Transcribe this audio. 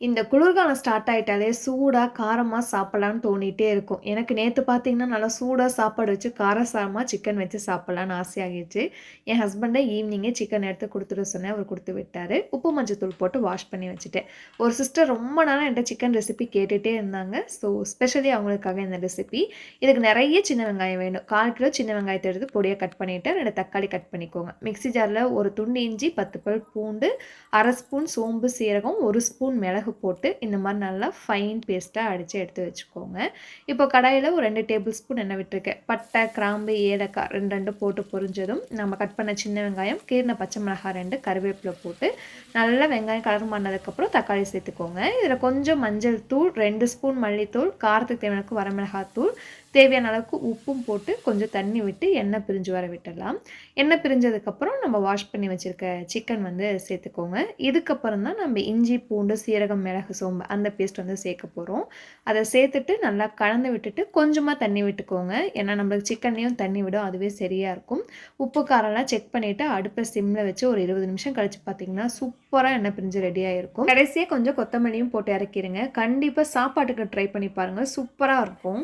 இந்த குளிர்காலம் ஸ்டார்ட் ஆயிட்டாலே சூடா, காரமா சாப்பிடலான்னு தோணிட்டே இருக்கும். எனக்கு நேத்து பார்த்தீங்கன்னா, நல்லா சூடா சாப்பாடு வச்சு காரசாரமா சிக்கன் வச்சு சாப்பிடலான்னு ஆசையாகிருச்சு. என் ஹஸ்பண்ட ஈவினிங்கே சிக்கன் எடுத்து குடுத்துட சொன்னேன். அவரு குடுத்து விட்டாரு. உப்பு, மஞ்சத்தூள் போட்டு வாஷ் பண்ணி வச்சுட்டேன். ஒரு சிஸ்டர் ரொம்ப நாளா என்ட்ட சிக்கன் ரெசிபி கேட்டுட்டே இருந்தாங்க. ஸோ, ஸ்பெஷலி அவங்களுக்காக இந்த ரெசிபி. இதுக்கு நெறைய சின்ன வெங்காயம் வேணும். 1/4 கிலோ சின்ன வெங்காயத்த எடுத்து பொடியா கட் பண்ணிட்டு, 2 தக்காளி கட் பண்ணிக்கோங்க. மிக்ஸி ஜார்ல 1 துண்டு இஞ்சி, 10 பல் பூண்டு, 1/2 ஸ்பூன் சோம்பு, சீரகம், 1 ஸ்பூன் மிளகு போட்டு இந்த மாதிரி நல்லா ஃபைன் பேஸ்ட்டாக அடித்து எடுத்து வச்சுக்கோங்க. இப்போ கடாயில் ஒரு 2 டேபிள் ஸ்பூன் எண்ணெய் விட்டுருக்கேன். பட்டை, கிராம்பு, ஏலக்காய் 2 போட்டு பொரிஞ்சதும் நம்ம கட் பண்ண சின்ன வெங்காயம், கீறின பச்சை மிளகாய் 2, கருவேப்பிலை போட்டு நல்லா வெங்காயம் கலர் பண்ணதுக்கப்புறம் தக்காளி சேர்த்துக்கோங்க. இதில் கொஞ்சம் மஞ்சள் தூள், 2 ஸ்பூன் மல்லித்தூள், காரத்துக்கு தேவையான வரமிளகாய் தூள், தேவையான அளவுக்கு உப்பும் போட்டு கொஞ்சம் தண்ணி விட்டு எண்ணெய் பிரிஞ்சு வர விட்டுடலாம். எண்ணெய் பிரிஞ்சதுக்கப்புறம் நம்ம வாஷ் பண்ணி வச்சுருக்க சிக்கன் சேர்த்துக்கோங்க. இதுக்கப்புறம் தான் நம்ம இஞ்சி, பூண்டு, சீரகம், மிளகு, சோம்பு அந்த பேஸ்ட் சேர்க்க போகிறோம். அதை சேர்த்துட்டு நல்லா கலந்து விட்டுட்டு கொஞ்சமாக தண்ணி விட்டுக்கோங்க. ஏன்னா நம்மளுக்கு சிக்கன்லேயும் தண்ணி விடும், அதுவே சரியாக இருக்கும். உப்பு காரம்லாம் செக் பண்ணிவிட்டு அடுப்பை சிம்மில் வச்சு ஒரு 20 நிமிஷம் கழித்து பார்த்தீங்கன்னா சூப்பராக எண்ணெய் பிரிஞ்சு ரெடியாக இருக்கும். கடைசியாக கொஞ்சம் கொத்தமல்லியும் போட்டு இறக்கிடுங்க. கண்டிப்பாக சாப்பாட்டுக்கு ட்ரை பண்ணி பாருங்கள், சூப்பராக இருக்கும்.